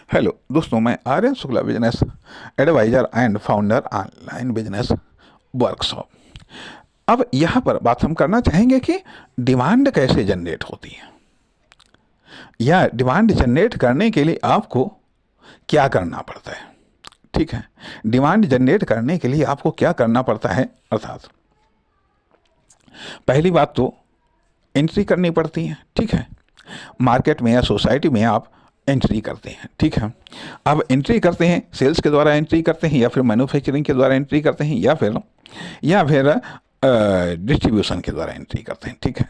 Hello दोस्तों, मैं Aryan Shukla, business adviser and founder online business workshop. अब यहाँ पर बात हम करना चाहेंगे कि डिमांड कैसे जनरेट होती है, या डिमांड जनरेट करने के लिए आपको क्या करना पड़ता है। ठीक है, डिमांड जनरेट करने के लिए आपको क्या करना पड़ता है, अर्थात पहली बात तो एंट्री करनी पड़ती है। ठीक है, मार्केट में या सोसाइटी में आप एंट्री करते हैं। ठीक है, अब एंट्री करते हैं, सेल्स के द्वारा एंट्री करते हैं, या फिर मैन्युफैक्चरिंग के द्वारा एंट्री करते हैं, या फिर डिस्ट्रीब्यूशन के द्वारा एंट्री करते हैं। ठीक है,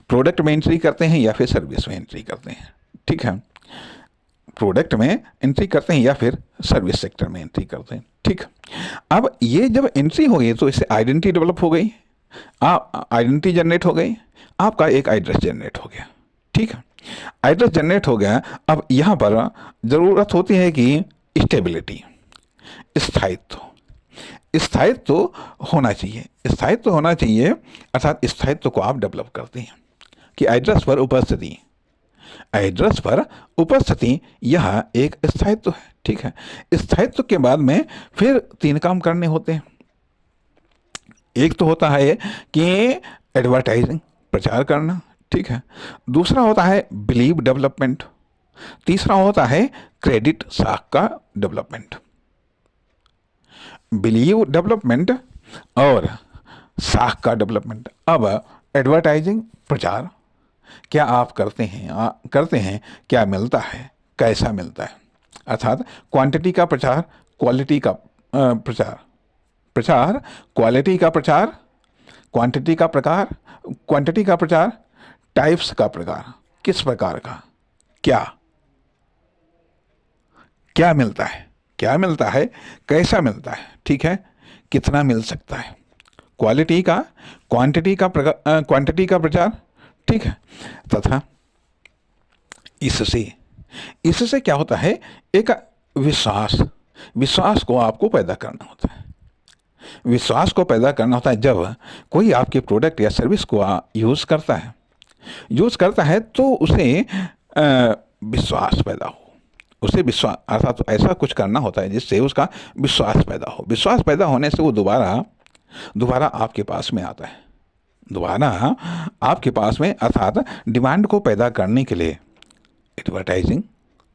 प्रोडक्ट में एंट्री करते हैं या फिर सर्विस में एंट्री करते हैं। ठीक है, प्रोडक्ट में एंट्री करते हैं या फिर सर्विस सेक्टर में एंट्री करते हैं। ठीक, अब ये जब एंट्री हो गई तो इससे आइडेंटिटी डेवलप हो गई, आइडेंटिटी जनरेट हो गई, आपका एक एड्रेस जनरेट हो गया। ठीक है, एड्रेस जनरेट हो गया। अब यहाँ पर ज़रूरत होती है कि स्टेबिलिटी, स्थायित्व होना चाहिए। स्थायित्व होना चाहिए, अर्थात स्थायित्व को आप डेवलप करते हैं कि एड्रेस पर उपस्थिति यह एक स्थायित्व है। ठीक है, स्थायित्व के बाद में फिर 3 काम करने होते हैं। एक तो होता है कि एडवर्टाइजिंग, प्रचार करना। ठीक है, दूसरा होता है बिलीव डेवलपमेंट, तीसरा होता है क्रेडिट साख का डेवलपमेंट। बिलीव डेवलपमेंट और साख का डेवलपमेंट। अब एडवर्टाइजिंग, प्रचार क्या आप करते हैं, क्या मिलता है, कैसा मिलता है, अर्थात क्वांटिटी का प्रचार, क्वालिटी का प्रचार, क्वालिटी का प्रचार, क्वांटिटी का प्रचार, टाइप्स का प्रकार, किस प्रकार का, क्या मिलता है, कैसा मिलता है। ठीक है, कितना मिल सकता है, क्वांटिटी का प्रचार। ठीक है, तथा इससे क्या होता है, एक विश्वास को आपको पैदा करना होता है। विश्वास को पैदा करना होता है जब कोई आपके प्रोडक्ट या सर्विस को यूज़ करता है तो उसे विश्वास पैदा हो, उसे विश्वास, अर्थात ऐसा कुछ करना होता है जिससे उसका विश्वास पैदा हो। विश्वास पैदा होने से वो दोबारा आपके पास में आता है, अर्थात डिमांड को पैदा करने के लिए एडवर्टाइजिंग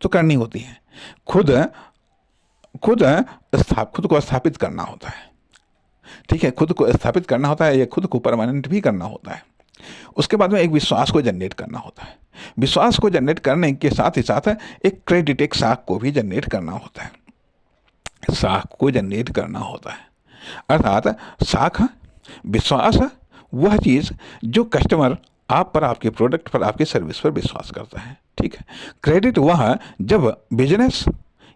तो करनी होती है, खुद को स्थापित करना होता है। ठीक है, खुद को स्थापित करना होता है या खुद को परमानेंट भी करना होता है। उसके बाद में एक विश्वास को जनरेट करना होता है। विश्वास को जनरेट करने के साथ ही साथ एक क्रेडिट, एक साख को भी जनरेट करना होता है। अर्थात साख, विश्वास, वह चीज़ जो कस्टमर आप पर, आपके प्रोडक्ट पर, आपके सर्विस पर विश्वास करता है। ठीक है, क्रेडिट वह जब बिजनेस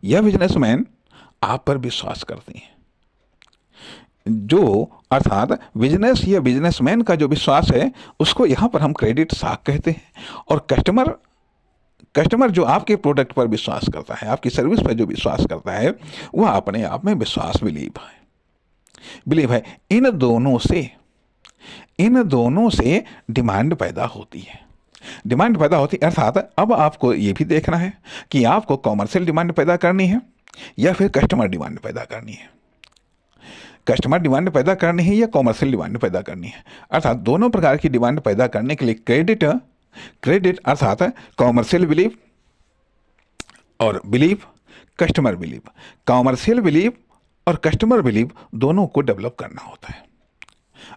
या बिजनेसमैन आप पर विश्वास करते हैं, जो अर्थात बिजनेस या बिजनेसमैन का जो विश्वास है उसको यहाँ पर हम क्रेडिट साख कहते हैं। और कस्टमर जो आपके प्रोडक्ट पर विश्वास करता है, आपकी सर्विस पर जो विश्वास करता है, वह अपने आप में विश्वास, बिलीव है। इन दोनों से डिमांड पैदा होती है। अर्थात अब आपको ये भी देखना है कि आपको कॉमर्शियल डिमांड पैदा करनी है या फिर कस्टमर डिमांड पैदा करनी है। कस्टमर डिमांड पैदा करनी है या कॉमर्शियल डिमांड पैदा करनी है। अर्थात दोनों प्रकार की डिमांड पैदा करने के लिए क्रेडिट अर्थात कॉमर्शियल बिलीव और कस्टमर बिलीव, कॉमर्शियल बिलीव और कस्टमर बिलीव दोनों को डेवलप करना होता है।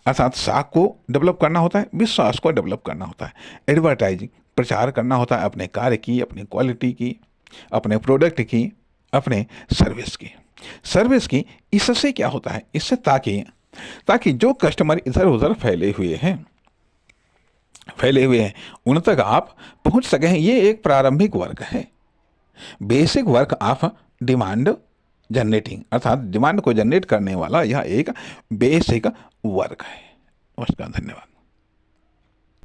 अर्थात साख को डेवलप करना होता है, विश्वास को डेवलप करना होता है, एडवर्टाइजिंग, प्रचार करना होता है अपने कार्य की, अपनी क्वालिटी की, अपने प्रोडक्ट की, अपने सर्विस की। इससे क्या होता है, इससे ताकि जो कस्टमर इधर उधर फैले हुए हैं उन तक आप पहुंच सकें। ये एक प्रारंभिक वर्क है, basic work of demand generating, अर्थात डिमांड को जनरेट करने वाला यह एक बेसिक वर्क है। नमस्कार, धन्यवाद।